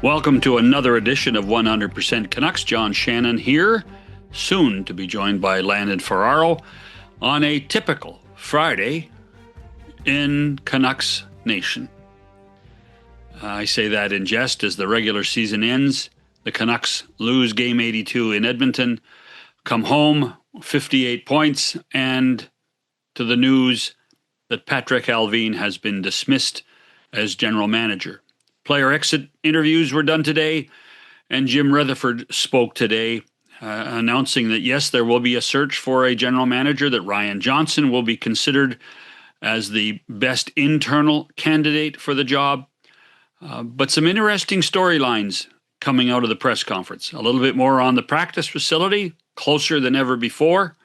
Welcome to another edition of 100% Canucks. John Shannon here, soon to be joined by Landon Ferraro on a typical Friday in Canucks Nation. I say that in jest as the regular season ends. The Canucks lose Game 82 in Edmonton, come home, 58 points, and to the news that Patrik Allvin has been dismissed as general manager. Player exit interviews were done today, and Jim Rutherford spoke today, announcing that yes, there will be a search for a general manager, that Ryan Johnson will be considered as the best internal candidate for the job. But some interesting storylines coming out of the press conference. A little bit more on the practice facility, closer than ever before.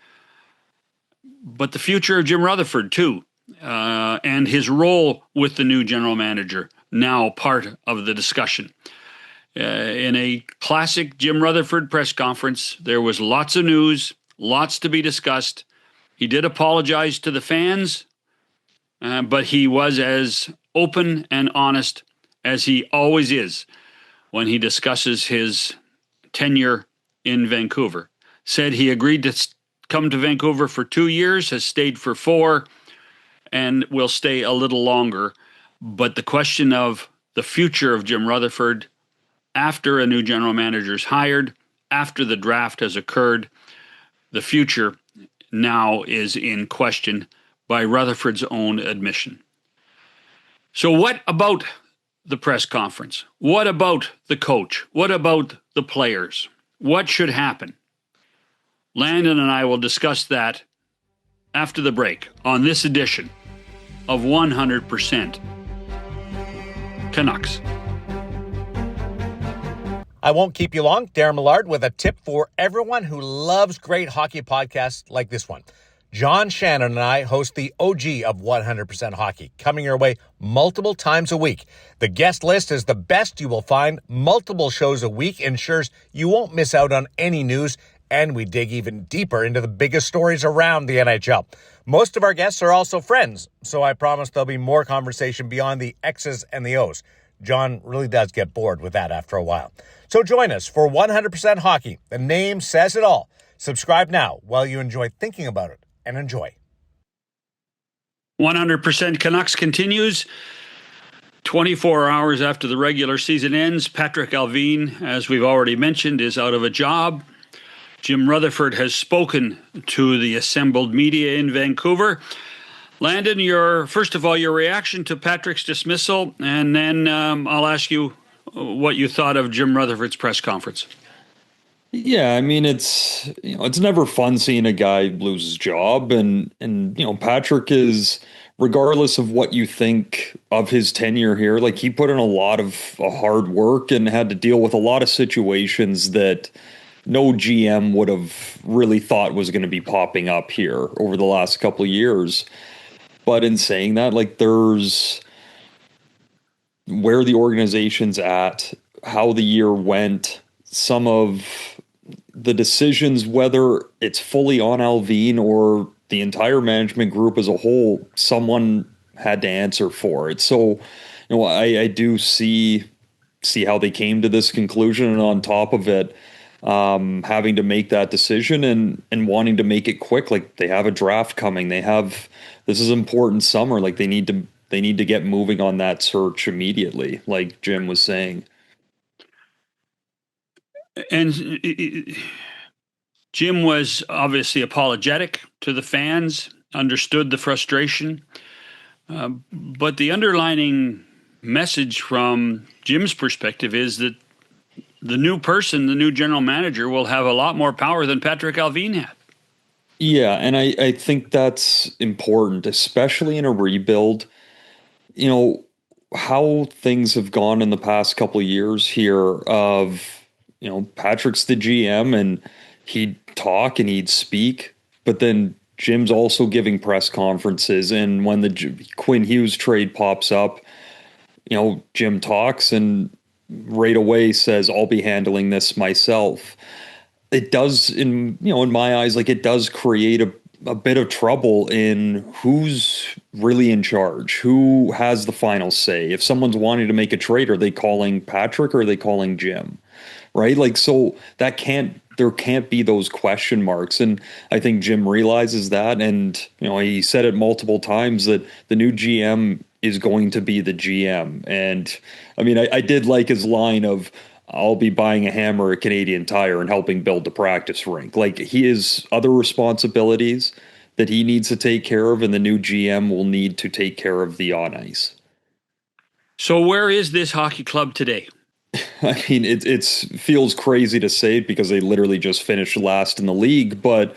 But the future of Jim Rutherford, too, and his role with the new general manager, now part of the discussion. In a classic Jim Rutherford press conference, there was lots of news, lots to be discussed. He did apologize to the fans, but he was as open and honest as he always is when he discusses his tenure in Vancouver. Said he agreed to come to Vancouver for 2 years, has stayed for 4, and will stay a little longer. But the question of the future of Jim Rutherford after a new general manager is hired, after the draft has occurred, the future now is in question by Rutherford's own admission. So what about the press conference? What about the coach? What about the players? What should happen? Landon and I will discuss that after the break on this edition of 100% Canucks. I won't keep you long. Darren Millard with a tip for everyone who loves great hockey podcasts like this one. John Shannon and I host the OG of 100% Hockey, coming your way multiple times a week. The guest list is the best you will find. Multiple shows a week ensures you won't miss out on any news, and we dig even deeper into the biggest stories around the NHL. Most of our guests are also friends, so I promise there'll be more conversation beyond the X's and the O's. John really does get bored with that after a while. So join us for 100% Hockey. The name says it all. Subscribe now while you enjoy thinking about it, and enjoy. 100% Canucks continues. 24 hours after the regular season ends, Patrik Allvin, as we've already mentioned, is out of a job. Jim Rutherford has spoken to the assembled media in Vancouver. Landon, first of all, your reaction to Patrick's dismissal, and then I'll ask you what you thought of Jim Rutherford's press conference. Yeah, I mean, it's never fun seeing a guy lose his job, and Patrik is, regardless of what you think of his tenure here, like, he put in a lot of hard work and had to deal with a lot of situations that no GM would have really thought was going to be popping up here over the last couple of years. But in saying that, like, there's where the organization's at, how the year went, some of the decisions, whether it's fully on Allvin or the entire management group as a whole, someone had to answer for it. So, I do see how they came to this conclusion, and on top of it, having to make that decision and wanting to make it quick. Like, they have a draft coming. This is important summer. Like, they need to get moving on that search immediately, like Jim was saying. And Jim was obviously apologetic to the fans, understood the frustration, but the underlining message from Jim's perspective is that the new person, the new general manager, will have a lot more power than Patrik Allvin had. Yeah, and I think that's important, especially in a rebuild. How things have gone in the past couple of years here of, Patrick's the GM and he'd talk and he'd speak, but then Jim's also giving press conferences. And when the Quinn Hughes trade pops up, Jim talks and right away says, I'll be handling this myself. It does, in my eyes, like, it does create a bit of trouble in who's really in charge? Who has the final say? If someone's wanting to make a trade, are they calling Patrick or are they calling Jim? Right? Like, so there can't be those question marks. And I think Jim realizes that. And, he said it multiple times that the new GM is going to be the GM. And I mean, I did like his line of, I'll be buying a hammer at Canadian Tire and helping build the practice rink. Like, he has other responsibilities that he needs to take care of, and the new GM will need to take care of the on ice. So where is this hockey club today? I mean, it feels crazy to say it because they literally just finished last in the league, but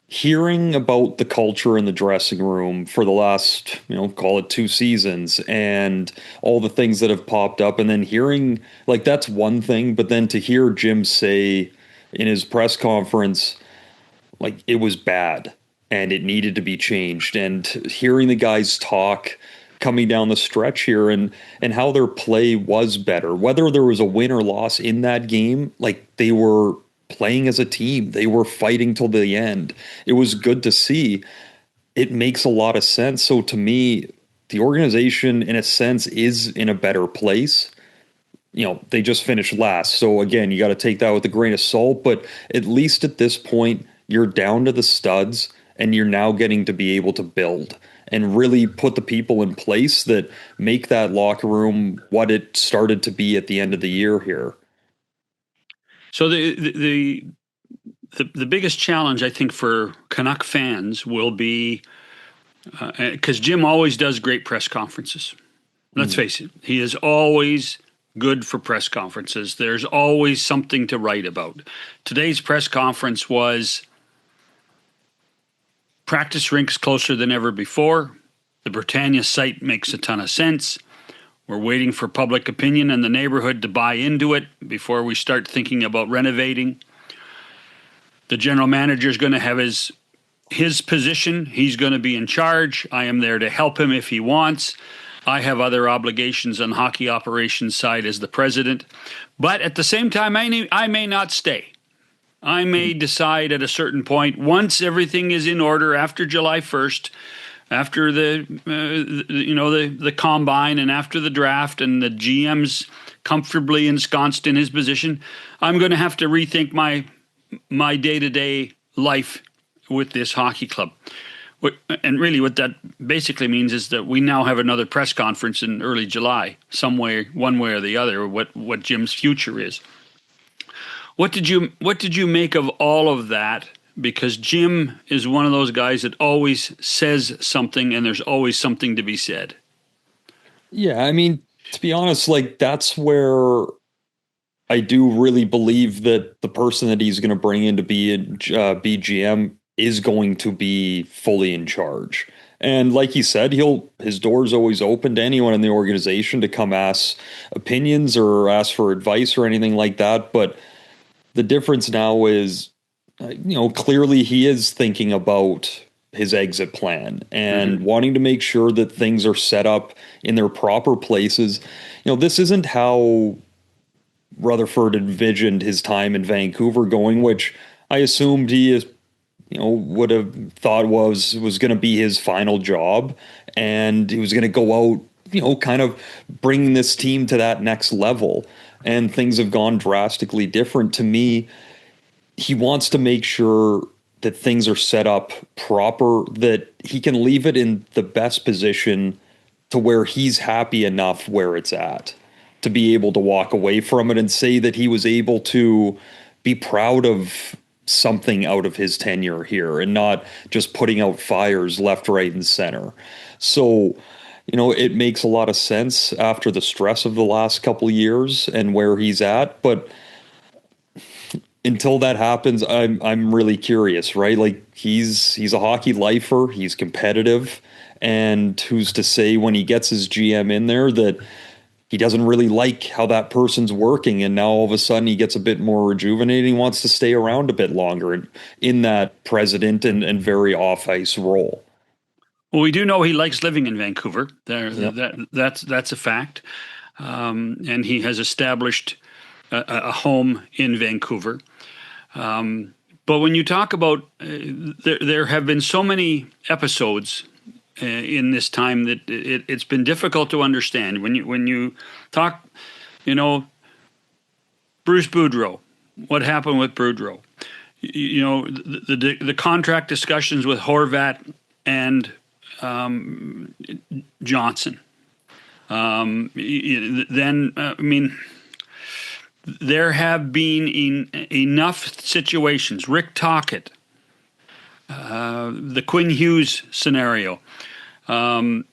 hearing about the culture in the dressing room for the last, call it 2 seasons, and all the things that have popped up, and then hearing, like, that's one thing, but then to hear Jim say in his press conference, like, it was bad and it needed to be changed, and hearing the guys talk coming down the stretch here and how their play was better, whether there was a win or loss in that game, like, they were playing as a team. They were fighting till the end. It was good to see. It makes a lot of sense. So to me, the organization, in a sense, is in a better place. They just finished last. So again, you got to take that with a grain of salt. But at least at this point, you're down to the studs and you're now getting to be able to build and really put the people in place that make that locker room what it started to be at the end of the year here. So the biggest challenge, I think, for Canuck fans will be, because Jim always does great press conferences. Let's face it, he is always good for press conferences. There's always something to write about. Today's press conference was practice rinks closer than ever before. The Britannia site makes a ton of sense. We're waiting for public opinion in the neighborhood to buy into it before we start thinking about renovating. The general manager is going to have his position. He's going to be in charge. I am there to help him if he wants. I have other obligations on hockey operations side as the president. But at the same time, I may not stay. I may decide at a certain point, once everything is in order after July 1st, after the combine and after the draft and the GM's comfortably ensconced in his position, I'm going to have to rethink my day-to-day life with this hockey club. And really what that basically means is that we now have another press conference in early July, some way, one way or the other, what Jim's future is. What did you make of all of that? Because Jim is one of those guys that always says something and there's always something to be said. Yeah, I mean, to be honest, like, that's where I do really believe that the person that he's going to bring in to be GM is going to be fully in charge. And like he said, his door's always open to anyone in the organization to come ask opinions or ask for advice or anything like that. But the difference now is, clearly he is thinking about his exit plan and wanting to make sure that things are set up in their proper places. This isn't how Rutherford envisioned his time in Vancouver going, which I assumed he is, would have thought was going to be his final job. And he was going to go out, kind of bringing this team to that next level. And things have gone drastically different. To me, he wants to make sure that things are set up proper, that he can leave it in the best position to where he's happy enough where it's at, to be able to walk away from it and say that he was able to be proud of something out of his tenure here and not just putting out fires left, right, and center. So, it makes a lot of sense after the stress of the last couple of years and where he's at, but until that happens, I'm really curious, right? Like, he's a hockey lifer, he's competitive, and who's to say when he gets his GM in there that he doesn't really like how that person's working, and now all of a sudden he gets a bit more rejuvenated, he wants to stay around a bit longer in that president and very off-ice role. Well, we do know he likes living in Vancouver. That's a fact. And he has established a home in Vancouver. But when you talk about, there have been so many episodes in this time that it's been difficult to understand. When you talk, Bruce Boudreau, what happened with Boudreau? The contract discussions with Horvat and Johnson. There have been enough situations. Rick Tocchet, the Quinn Hughes scenario, the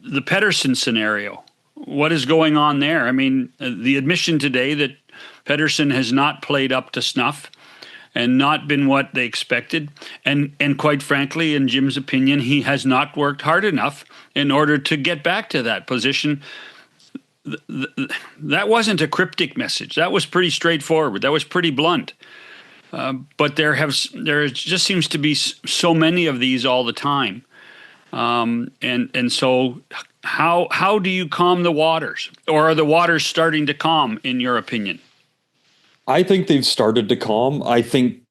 Pettersson scenario. What is going on there? I mean, the admission today that Pettersson has not played up to snuff and not been what they expected. And quite frankly, in Jim's opinion, he has not worked hard enough in order to get back to that position. That wasn't a cryptic message. That was pretty straightforward. That was pretty blunt. But there just seems to be so many of these all the time. And so how do you calm the waters? Or are the waters starting to calm, in your opinion? I think they've started to calm. I think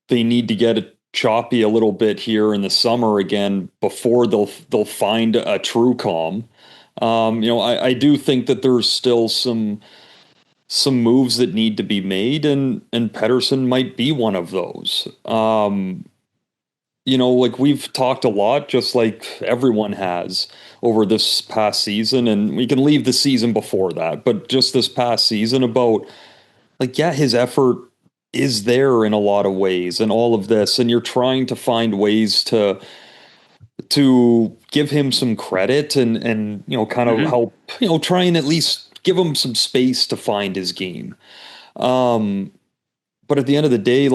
they need to get it choppy a little bit here in the summer again before they'll find a true calm. I do think that there's still some moves that need to be made, and Pettersson might be one of those. Like we've talked a lot, just like everyone has over this past season, and we can leave the season before that, but just this past season about, his effort is there in a lot of ways and all of this, and you're trying to find ways to give him some credit and kind of help, try and at least give him some space to find his game. But at the end of the day,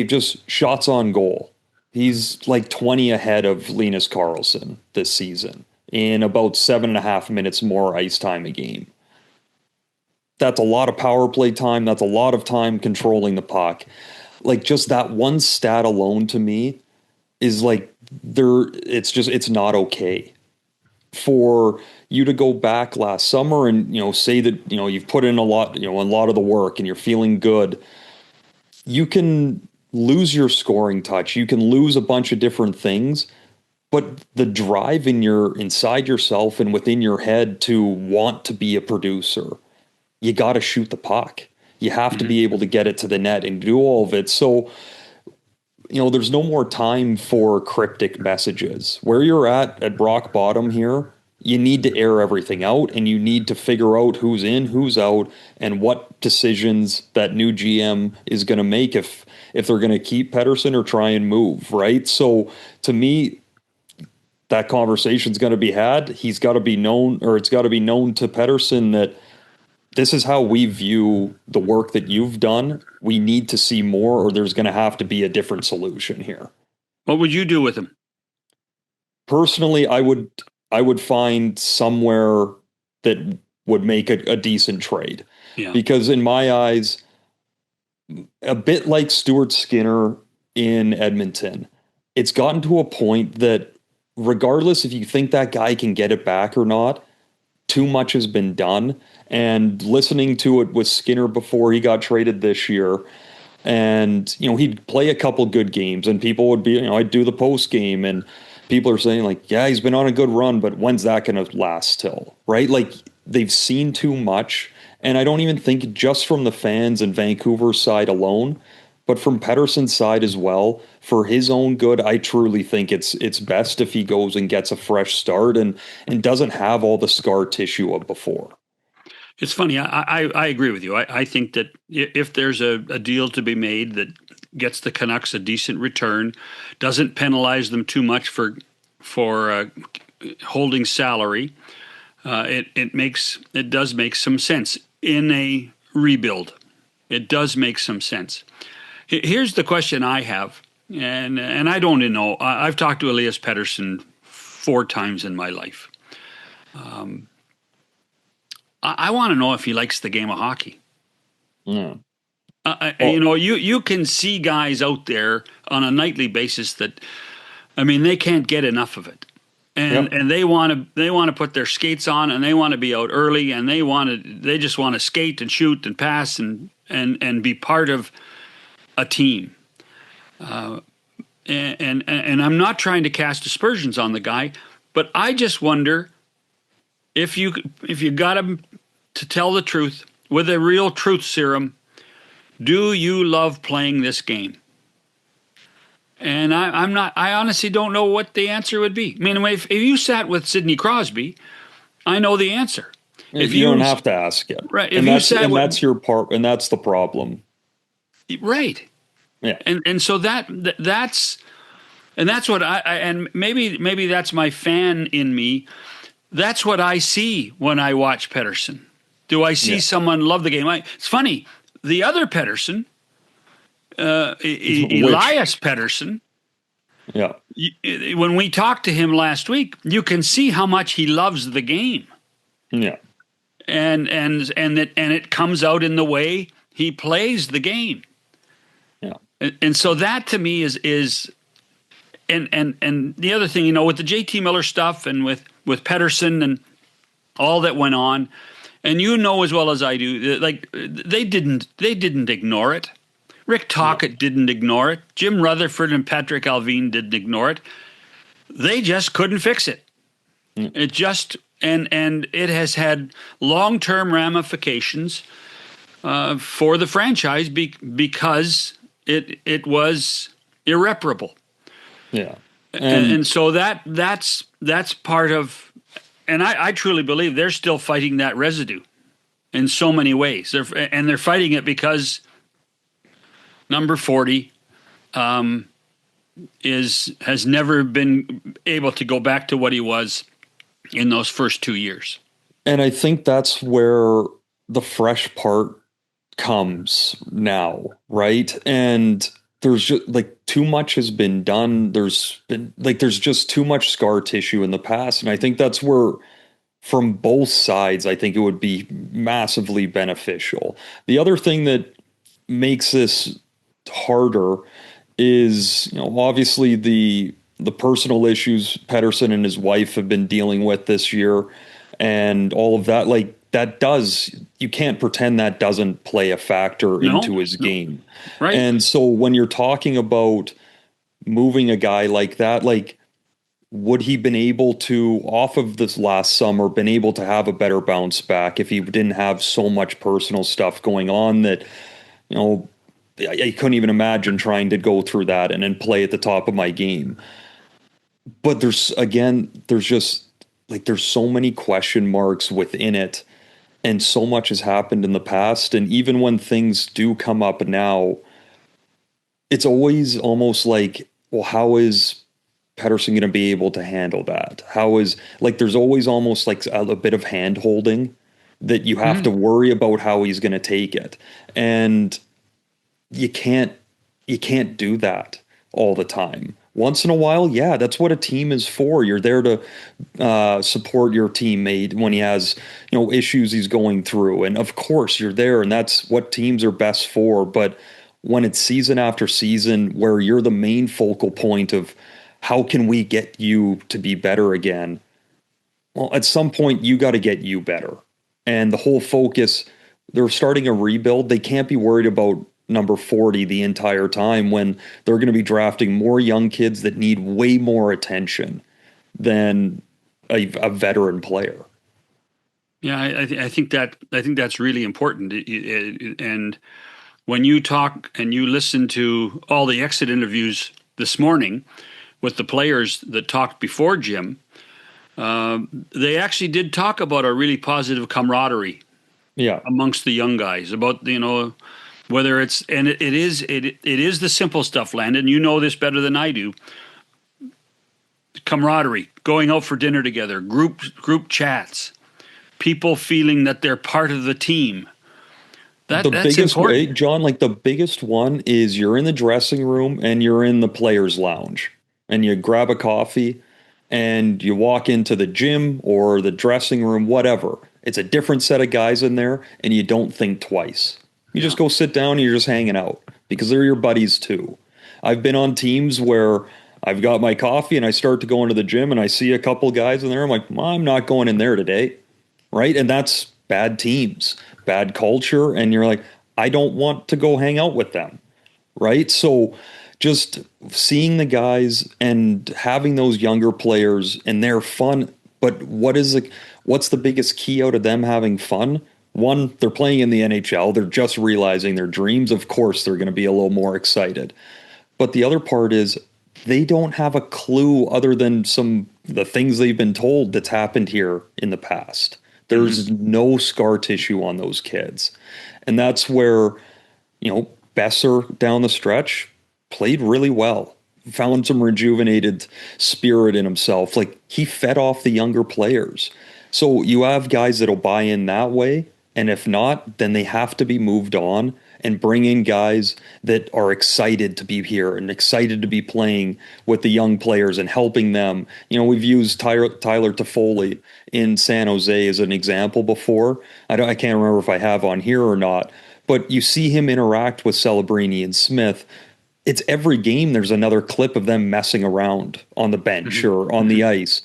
just shots on goal. He's 20 ahead of Linus Karlsson this season in about 7.5 minutes more ice time a game. That's a lot of power play time. That's a lot of time controlling the puck. Just that one stat alone to me is it's not okay for you to go back last summer and, say that, you've put in a lot of the work and you're feeling good. You can lose your scoring touch. You can lose a bunch of different things, but the drive inside yourself and within your head to want to be a producer, you got to shoot the puck. You have to be able to get it to the net and do all of it. So, there's no more time for cryptic messages. Where you're at rock bottom here, you need to air everything out, and you need to figure out who's in, who's out, and what decisions that new GM is going to make if they're going to keep Pettersson or try and move, right? So to me, that conversation's going to be had. He's got to be known, or it's got to be known to Pettersson that this is how we view the work that you've done. We need to see more, or there's going to have to be a different solution here. What would you do with him? Personally, I would find somewhere that would make a decent trade. Yeah. Because in my eyes, a bit like Stuart Skinner in Edmonton, it's gotten to a point that regardless if you think that guy can get it back or not, too much has been done. And listening to it with Skinner before he got traded this year, and he'd play a couple good games, and people would be, I'd do the post game, and people are saying yeah, he's been on a good run, but when's that going to last till, right? They've seen too much, and I don't even think just from the fans and Vancouver side alone, but from Pettersson's side as well, for his own good, I truly think it's best if he goes and gets a fresh start and doesn't have all the scar tissue of before. It's funny. I agree with you. I think that if there's a deal to be made that gets the Canucks a decent return, doesn't penalize them too much for holding salary, it does make some sense in a rebuild. It does make some sense. Here's the question I have, and I don't know. I've talked to Elias Pettersson 4 times in my life. I want to know if he likes the game of hockey. Yeah. You can see guys out there on a nightly basis that, they can't get enough of it, and they want to put their skates on, and they want to be out early, and they just want to skate and shoot and pass and be part of a team. and I'm not trying to cast aspersions on the guy, but I just wonder if you got him to tell the truth with a real truth serum, do you love playing this game? And I honestly don't know what the answer would be. I mean, if you sat with Sidney Crosby, I know the answer. If you don't have to ask it. Right. If that's your part, and that's the problem. Right. Yeah. And so that's what and maybe that's my fan in me. That's what I see when I watch Pettersson. Do I see someone love the game? It's funny. The other Pettersson, Elias Pettersson. Yeah. When we talked to him last week, you can see how much he loves the game. Yeah. And it comes out in the way he plays the game. Yeah. And so that to me is and the other thing, with the JT Miller stuff and with Pettersson and all that went on, and as well as I do, like they didn't ignore it. Rick Tocchet didn't ignore it. Jim Rutherford and Patrick Alvin didn't ignore it. They just couldn't fix it. It just and it has had long-term ramifications for the franchise because it was irreparable. Yeah. And so that's part of, and I truly believe they're still fighting that residue in so many ways. They're fighting it because number 40 has never been able to go back to what he was in those first 2 years. And I think that's where the fresh part comes now, right? And there's just too much has been done. There's just too much scar tissue in the past. And I think that's where, from both sides, I think it would be massively beneficial. The other thing that makes this harder is, obviously the personal issues Pettersson and his wife have been dealing with this year and all of that. You can't pretend that doesn't play a factor into his game. Right. And so when you're talking about moving a guy like that, would he been able to, off of this last summer, been able to have a better bounce back if he didn't have so much personal stuff going on that, I couldn't even imagine trying to go through that and then play at the top of my game. But there's just there's so many question marks within it, and so much has happened in the past. And even when things do come up now, it's always almost well, how is Pettersson going to be able to handle that? How is there's always almost a bit of hand holding that you have to worry about how he's going to take it. And you can't do that all the time. Once in a while, yeah, that's what a team is for. You're there to support your teammate when he has, issues he's going through. And of course you're there, and that's what teams are best for. But when it's season after season where you're the main focal point of how can we get you to be better again? Well, at some point you got to get you better. And the whole focus, they're starting a rebuild. They can't be worried about number 40 the entire time when they're going to be drafting more young kids that need way more attention than a veteran player. Yeah, I think that's really important. And when you talk and you listen to all the exit interviews this morning with the players that talked before Jim, they actually did talk about a really positive camaraderie amongst the young guys, about, whether it's, and it is the simple stuff, Landon. You know this better than I do. Camaraderie, going out for dinner together, group chats, people feeling that they're part of the team. That's biggest important. way, John, the biggest one is you're in the dressing room and you're in the players' lounge and you grab a coffee and you walk into the gym or the dressing room, whatever. It's a different set of guys in there and you don't think twice. You just go sit down and you're just hanging out because they're your buddies too. I've been on teams where I've got my coffee and I start to go into the gym and I see a couple guys in there. I'm like, I'm not going in there today. Right. And that's bad teams, bad culture. And you're like, I don't want to go hang out with them. Right. So just seeing the guys and having those younger players and they're fun. But what's the biggest key out of them having fun? One, they're playing in the NHL. They're just realizing their dreams. Of course, they're going to be a little more excited. But the other part is they don't have a clue other than the things they've been told that's happened here in the past. There's no scar tissue on those kids. And that's where, Besser down the stretch played really well. Found some rejuvenated spirit in himself. Like, he fed off the younger players. So you have guys that'll buy in that way. And if not, then they have to be moved on and bring in guys that are excited to be here and excited to be playing with the young players and helping them. We've used Tyler Toffoli in San Jose as an example before. I can't remember if I have on here or not, but you see him interact with Celebrini and Smith. It's every game there's another clip of them messing around on the bench or on the ice.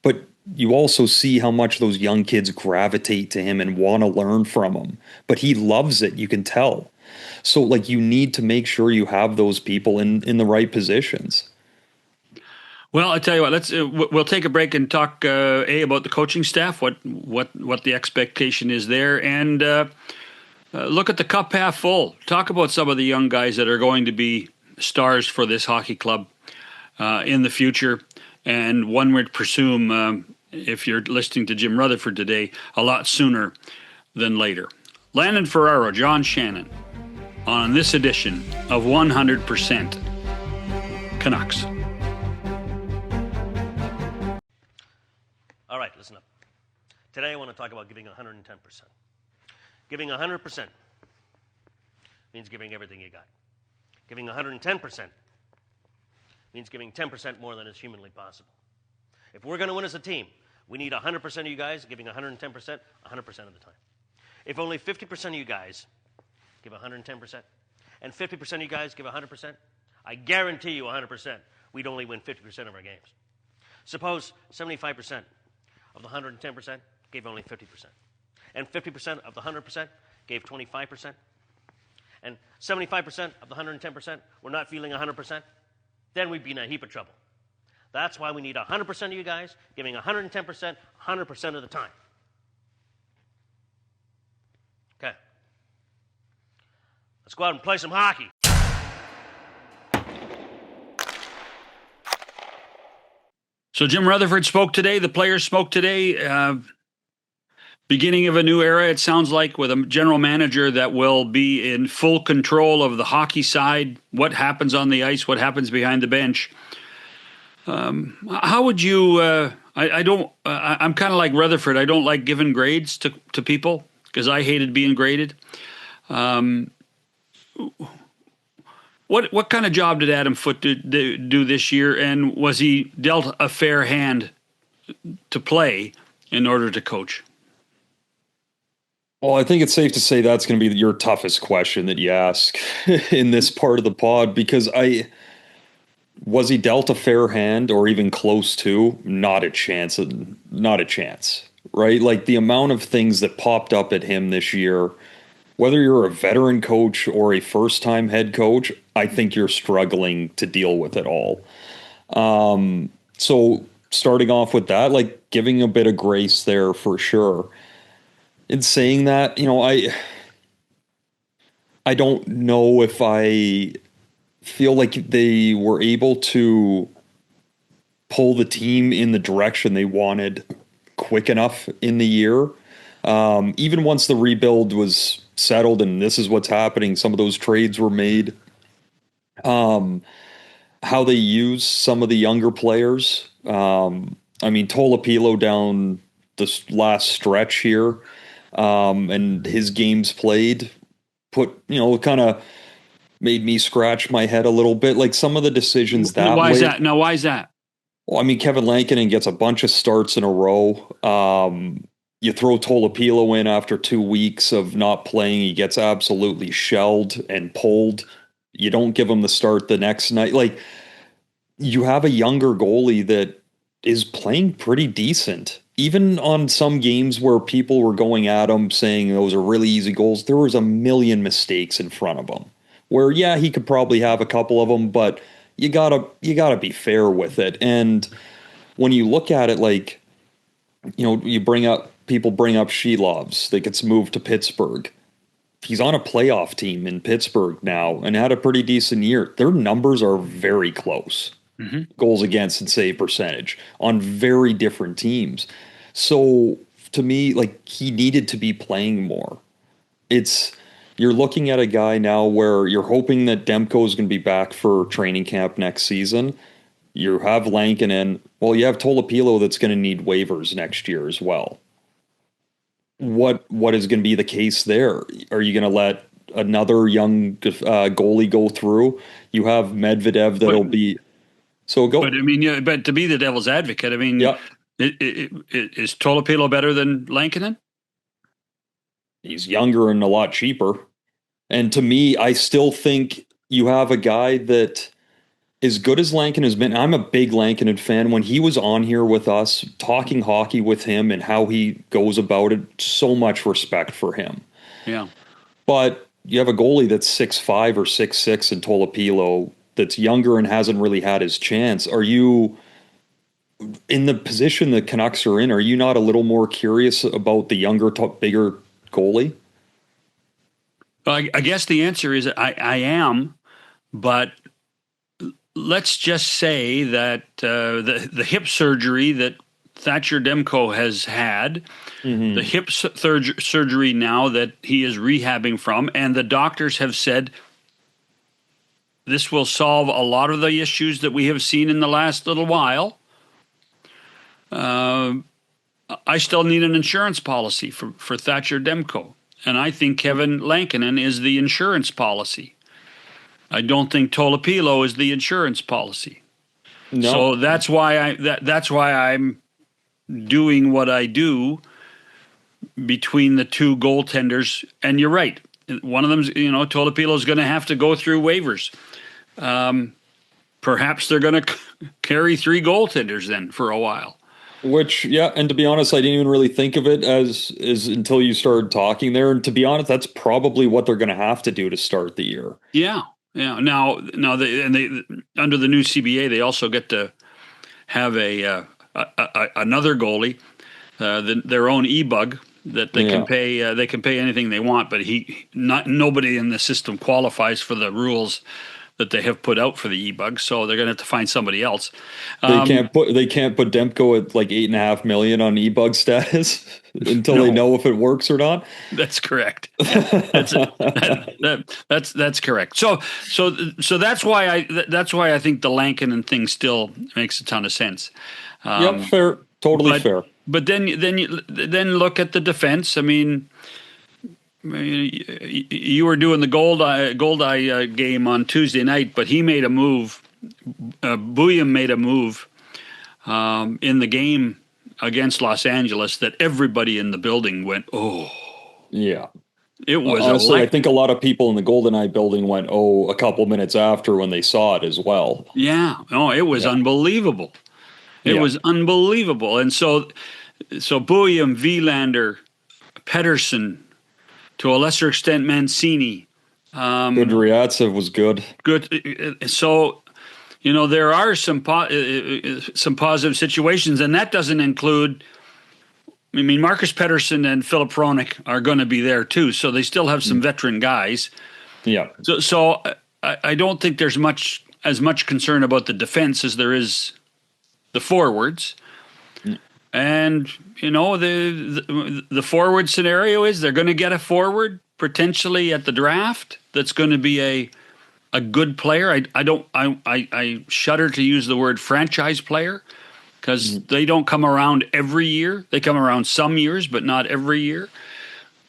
But you also see how much those young kids gravitate to him and want to learn from him. But he loves it, you can tell. So, you need to make sure you have those people in the right positions. Well, I tell you what, we'll take a break and talk about the coaching staff, what the expectation is there, and look at the cup half full. Talk about some of the young guys that are going to be stars for this hockey club in the future, and one would presume, if you're listening to Jim Rutherford today, a lot sooner than later. Landon Ferraro, John Shannon, on this edition of 100% Canucks. All right, listen up. Today I want to talk about giving 110%. Giving 100% means giving everything you got. Giving 110% means giving 10% more than is humanly possible. If we're going to win as a team, we need 100% of you guys giving 110% 100% of the time. If only 50% of you guys give 110% and 50% of you guys give 100%, I guarantee you 100%, we'd only win 50% of our games. Suppose 75% of the 110% gave only 50%, and 50% of the 100% gave 25%, and 75% of the 110% were not feeling 100%, then we'd be in a heap of trouble. That's why we need 100% of you guys giving 110% 100% of the time. Okay. Let's go out and play some hockey. So Jim Rutherford spoke today. The players spoke today. Beginning of a new era, it sounds like, with a general manager that will be in full control of the hockey side, what happens on the ice, what happens behind the bench. How would you, I'm kind of like Rutherford. I don't like giving grades to people because I hated being graded. What kind of job did Adam Foote do this year, and was he dealt a fair hand to play in order to coach? Well, I think it's safe to say that's going to be your toughest question that you ask in this part of the pod, because was he dealt a fair hand or even close to? Not a chance, right? Like, the amount of things that popped up at him this year, whether you're a veteran coach or a first-time head coach, I think you're struggling to deal with it all. So starting off with that, giving a bit of grace there for sure. In saying that, I don't know if I feel like they were able to pull the team in the direction they wanted quick enough in the year. Even once the rebuild was settled and this is what's happening, some of those trades were made. How they use some of the younger players. Tolopilo down this last stretch here, and his games played kind of made me scratch my head a little bit. Like, some of the decisions that why way. is that? Now, why is that? Well, Kevin Lankinen gets a bunch of starts in a row. You throw Tolopilo in after 2 weeks of not playing, he gets absolutely shelled and pulled. You don't give him the start the next night. Like, you have a younger goalie that is playing pretty decent. Even on some games where people were going at him saying those are really easy goals, there was a million mistakes in front of him. where, yeah, he could probably have a couple of them, but you gotta be fair with it. And when you look at it, like, people bring up Shelovs that gets moved to Pittsburgh. He's on a playoff team in Pittsburgh now and had a pretty decent year. Their numbers are very close. Goals against and save percentage on very different teams. So to me, like, he needed to be playing more. You're looking at a guy now where you're hoping that Demko is going to be back for training camp next season. You have Lankinen. Well, you have Tolopilo that's going to need waivers next year as well. What is going to be the case there? Are you going to let another young goalie go through? You have Medvedev that'll be. So go. But I mean, but to be the devil's advocate, I mean, is Tolopilo better than Lankinen? He's younger and a lot cheaper. And to me, I still think you have a guy that, as good as Lankinen has been, I'm a big Lankinen fan. When he was on here with us, talking hockey with him and how he goes about it, so much respect for him. Yeah. But you have a goalie that's 6'5" or 6'6" in Tolopilo that's younger and hasn't really had his chance. Are you, in the position the Canucks are in, are you not a little more curious about the younger, bigger goalie? Well, I guess the answer is I am, but let's just say that the hip surgery that Thatcher Demko has had, the hip surgery now that he is rehabbing from, and the doctors have said this will solve a lot of the issues that we have seen in the last little while. I still need an insurance policy for Thatcher Demko, and I think Kevin Lankinen is the insurance policy. I don't think Tolopilo is the insurance policy. No. So that's why that's why I'm doing what I do between the two goaltenders. And you're right. One of them's, Tolopilo is going to have to go through waivers. Perhaps they're going to carry three goaltenders then for a while. Which, yeah, and to be honest, I didn't even really think of it as until you started talking there. And to be honest, that's probably what they're going to have to do to start the year. Yeah. Yeah. Now they under the new CBA, they also get to have another goalie, their own e-bug that they can pay. They can pay anything they want, but nobody in the system qualifies for the rules that they have put out for the e-bug, so they're going to have to find somebody else. They can't put Demko at like $8.5 million on e-bug status until they know if it works or not. That's correct. That's correct. So that's why I think the Lankinen thing still makes a ton of sense. Fair, totally fair. But then look at the defense. I mean, you were doing the Goldeye game on Tuesday night, but he made a move. Bouillon made a move in the game against Los Angeles that everybody in the building went, oh. Yeah. It was honestly, I think a lot of people in the GoldenEye building went, oh, a couple minutes after when they saw it as well. Yeah. Oh, it was unbelievable. It was unbelievable. And so Bouillon, Wielander, Pettersson, to a lesser extent, Mancini. Kudryavtsev was good. Good. So, there are some positive situations, and that doesn't include. I mean, Marcus Pettersson and Philip Hronek are going to be there too, so they still have some veteran guys. Yeah. So I don't think there's as much concern about the defense as there is the forwards. And, the forward scenario is they're going to get a forward potentially at the draft that's going to be a good player. I shudder to use the word franchise player because they don't come around every year. They come around some years, but not every year.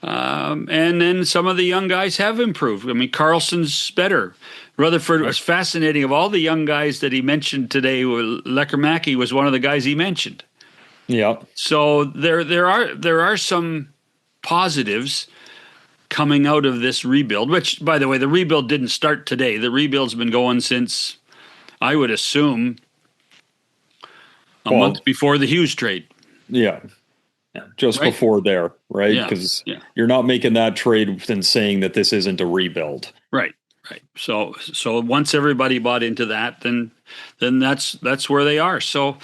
And then some of the young guys have improved. I mean, Carlson's better. Rutherford was fascinating. Of all the young guys that he mentioned today, Lekkerimäki was one of the guys he mentioned. Yeah. So there are some positives coming out of this rebuild, which, by the way, the rebuild didn't start today. The rebuild's been going since, I would assume, a month before the Hughes trade. Yeah. Just before there, right? Because you're not making that trade and saying that this isn't a rebuild. Right. Right. So once everybody bought into that, then that's where they are. So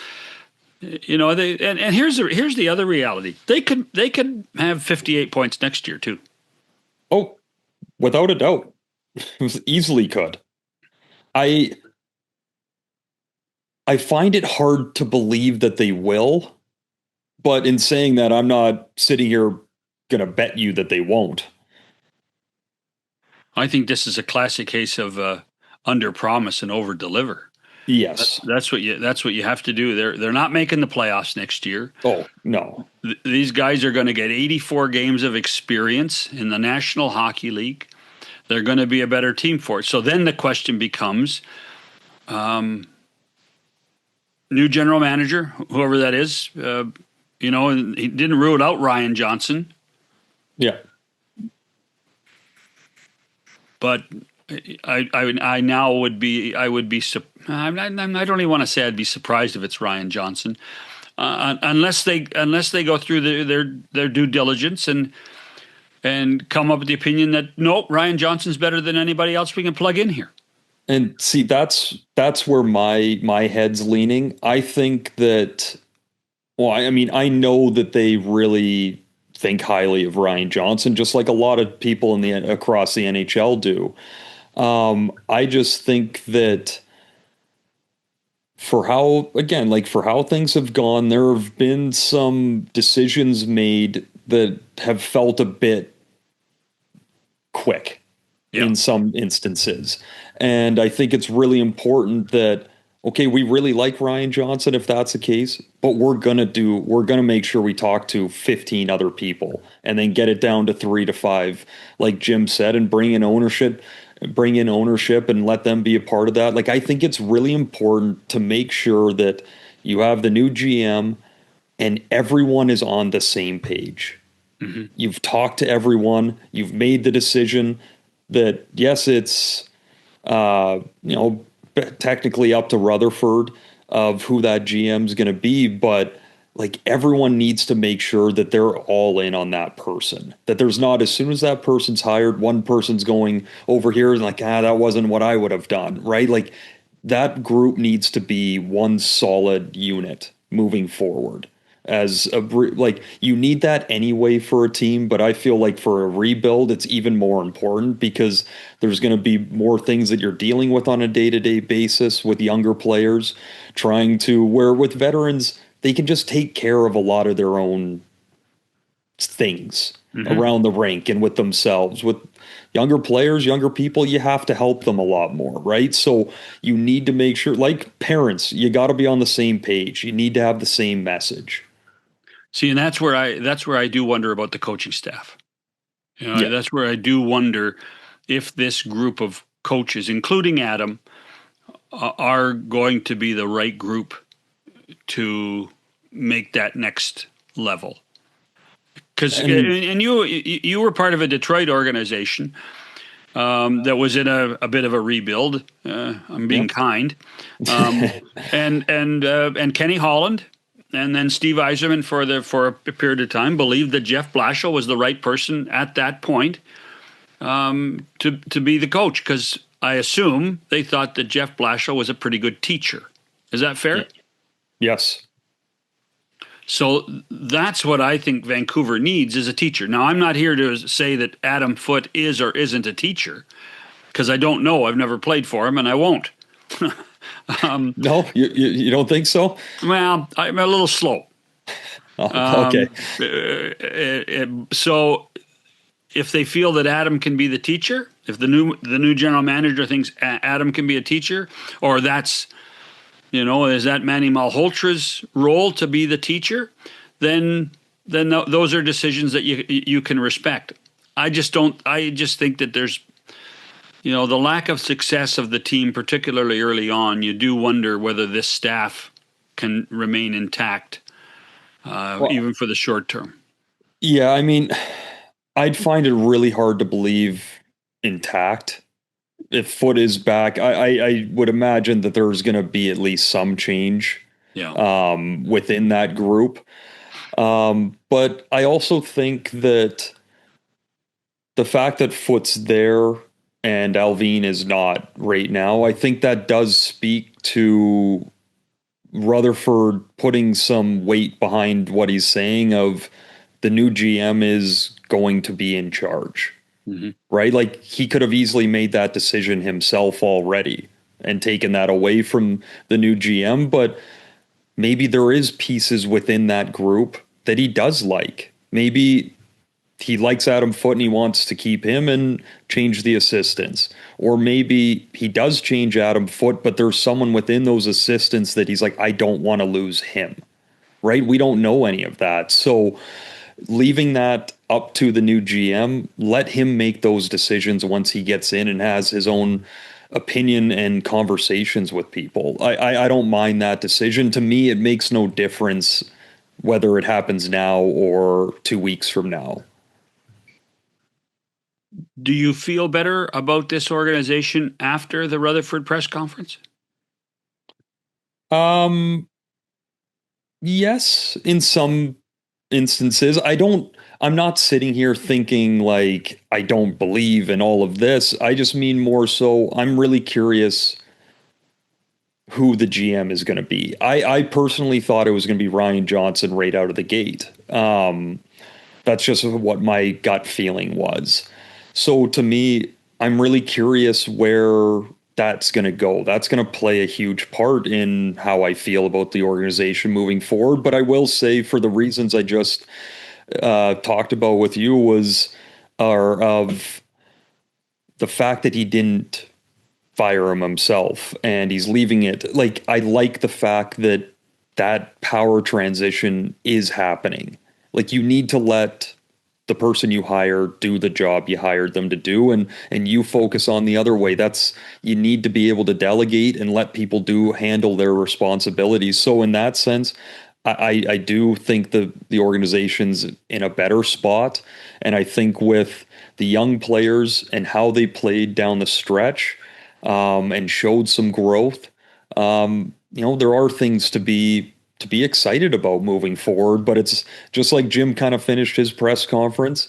they and here's the other reality. They could have 58 points next year too. Oh, without a doubt. Easily could. I find it hard to believe that they will, but in saying that, I'm not sitting here going to bet you that they won't. I think this is a classic case of under promise and over deliver. Yes, that's what you have to do. They're not making the playoffs next year. Oh no, these guys are going to get 84 games of experience in the National Hockey League. They're going to be a better team for it. So then the question becomes, new general manager, whoever that is, and he didn't rule out Ryan Johnson. Yeah. But I now would be, I don't even want to say I'd be surprised if it's Ryan Johnson, unless they go through their due diligence and come up with the opinion that nope, Ryan Johnson's better than anybody else we can plug in here. And see, that's where my head's leaning. I think that, well, I mean, I know that they really think highly of Ryan Johnson, just like a lot of people across the NHL do. I just think that for how things have gone, there have been some decisions made that have felt a bit quick in some instances. And I think it's really important that, okay, we really like Ryan Johnson if that's the case, but we're going to make sure we talk to 15 other people and then get it down to 3 to 5, like Jim said, and bring in ownership and let them be a part of that. Like, I think it's really important to make sure that you have the new GM and everyone is on the same page. Mm-hmm. You've talked to everyone. You've made the decision that, yes, it's, technically up to Rutherford of who that GM is going to be, but like everyone needs to make sure that they're all in on that person. That there's not, as soon as that person's hired, one person's going over here and like, that wasn't what I would have done, right? Like that group needs to be one solid unit moving forward. You need that anyway for a team, but I feel like for a rebuild, it's even more important because there's going to be more things that you're dealing with on a day-to-day basis with younger players where with veterans, they can just take care of a lot of their own things around the rink and with themselves. With younger players, younger people, you have to help them a lot more, right? So you need to make sure, like parents, you got to be on the same page. You need to have the same message. See, and that's where I do wonder about the coaching staff. That's where I do wonder if this group of coaches, including Adam, are going to be the right group to make that next level. Because and you were part of a Detroit organization that was in a bit of a rebuild. I'm being kind, and Kenny Holland. And then Steve Yzerman for a period of time believed that Jeff Blashill was the right person at that point to be the coach, because I assume they thought that Jeff Blashill was a pretty good teacher. Is that fair? Yes. So that's what I think Vancouver needs, is a teacher. Now, I'm not here to say that Adam Foote is or isn't a teacher, because I don't know. I've never played for him, and I won't. No, you don't think so? Well, I'm a little slow. Okay. So if they feel that Adam can be the teacher, if the new general manager thinks Adam can be a teacher, or that's, is that Manny Malholtra's role to be the teacher, then those are decisions that you can respect. I just think that there's, the lack of success of the team, particularly early on, you do wonder whether this staff can remain intact, even for the short term. Yeah, I mean, I'd find it really hard to believe intact. If Foote is back, I would imagine that there's going to be at least some change within that group. But I also think that the fact that Foote's there and Alvin is not right now. I think that does speak to Rutherford putting some weight behind what he's saying of the new GM is going to be in charge, right? Like he could have easily made that decision himself already and taken that away from the new GM, but maybe there is pieces within that group that he does like. Maybe he likes Adam Foote and he wants to keep him and change the assistants. Or maybe he does change Adam Foote, but there's someone within those assistants that he's like, I don't want to lose him, right? We don't know any of that. So leaving that up to the new GM, let him make those decisions once he gets in and has his own opinion and conversations with people. I don't mind that decision. To me, it makes no difference whether it happens now or 2 weeks from now. Do you feel better about this organization after the Rutherford press conference? Yes, in some instances. I'm not sitting here thinking like I don't believe in all of this. I just mean more so I'm really curious who the GM is going to be. I personally thought it was going to be Ryan Johnson right out of the gate. That's just what my gut feeling was. So to me, I'm really curious where that's going to go. That's going to play a huge part in how I feel about the organization moving forward. But I will say, for the reasons I just talked about with you, are of the fact that he didn't fire him himself and he's leaving it. Like, I like the fact that that power transition is happening. Like, you need to let the person you hire do the job you hired them to do, and you focus on the other way. You need to be able to delegate and let people handle their responsibilities. So in that sense, I do think the organization's in a better spot. And I think with the young players and how they played down the stretch, and showed some growth, there are things to be excited about moving forward. But it's just like Jim kind of finished his press conference.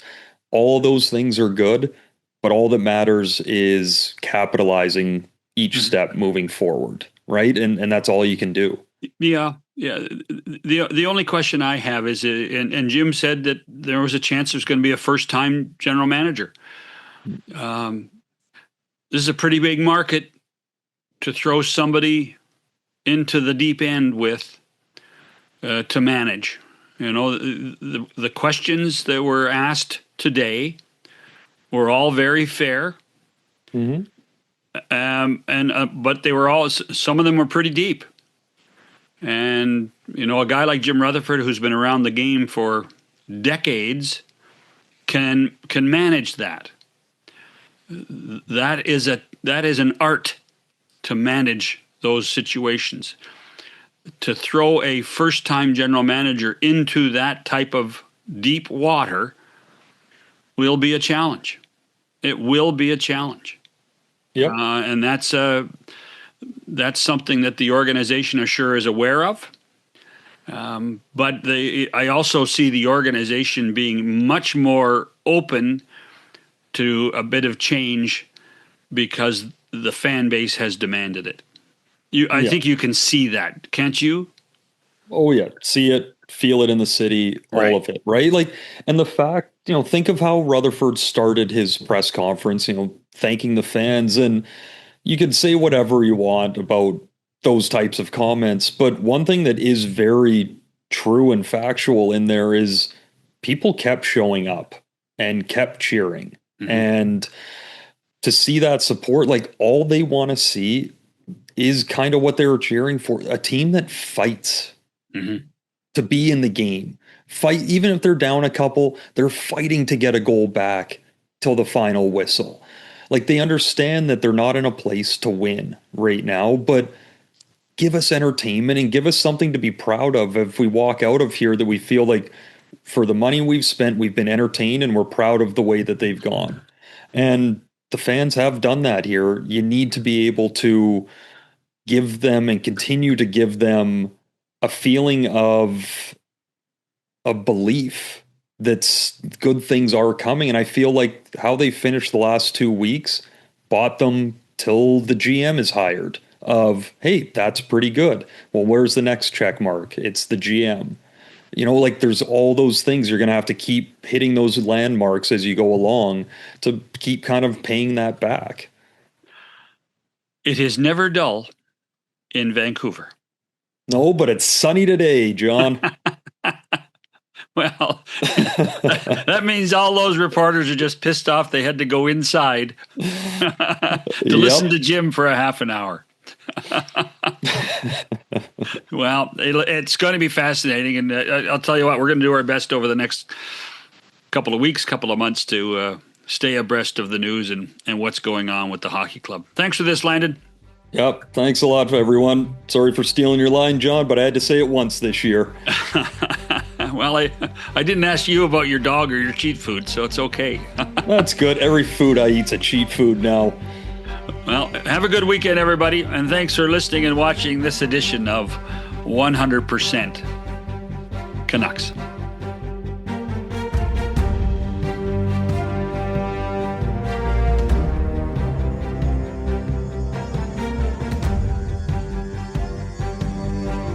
All of those things are good, but all that matters is capitalizing each step moving forward, right? And that's all you can do. Yeah. The only question I have is, and Jim said that there was a chance there's going to be a first-time general manager. This is a pretty big market to throw somebody into the deep end with. To manage. The questions that were asked today were all very fair. Mm-hmm. But they were all, some of them were pretty deep. And, a guy like Jim Rutherford, who's been around the game for decades, can manage that. That is an art to manage those situations. To throw a first-time general manager into that type of deep water will be a challenge. It will be a challenge. Yep. And that's something that the organization is aware of. But I also see the organization being much more open to a bit of change because the fan base has demanded it. I think you can see that, can't you? Oh yeah, see it, feel it in the city, all of it, right? Like, and the fact, think of how Rutherford started his press conference, thanking the fans, and you can say whatever you want about those types of comments, but one thing that is very true and factual in there is people kept showing up and kept cheering, and to see that support, like all they want to see is kind of what they were cheering for. A team that fights to be in the game. Fight, even if they're down a couple, they're fighting to get a goal back till the final whistle. Like, they understand that they're not in a place to win right now, but give us entertainment and give us something to be proud of if we walk out of here that we feel like for the money we've spent, we've been entertained and we're proud of the way that they've gone. And the fans have done that here. You need to be able to give them and continue to give them a feeling of a belief that good things are coming. And I feel like how they finished the last 2 weeks bought them till the GM is hired of, hey, that's pretty good. Well, where's the next check mark? It's the GM. Like there's all those things you're going to have to keep hitting those landmarks as you go along to keep kind of paying that back. It is never dull in Vancouver. No, but it's sunny today, John. Well, that means all those reporters are just pissed off they had to go inside to listen to Jim for a half an hour. Well, it's going to be fascinating, and I'll tell you what, we're going to do our best over the next couple of weeks, couple of months to stay abreast of the news and what's going on with the hockey club. Thanks for this, Landon. Yep, thanks a lot, everyone. Sorry for stealing your line, John, but I had to say it once this year. Well, I didn't ask you about your dog or your cheat food, so it's okay. That's good. Every food I eat's a cheat food now. Well, have a good weekend, everybody, and thanks for listening and watching this edition of 100% Canucks.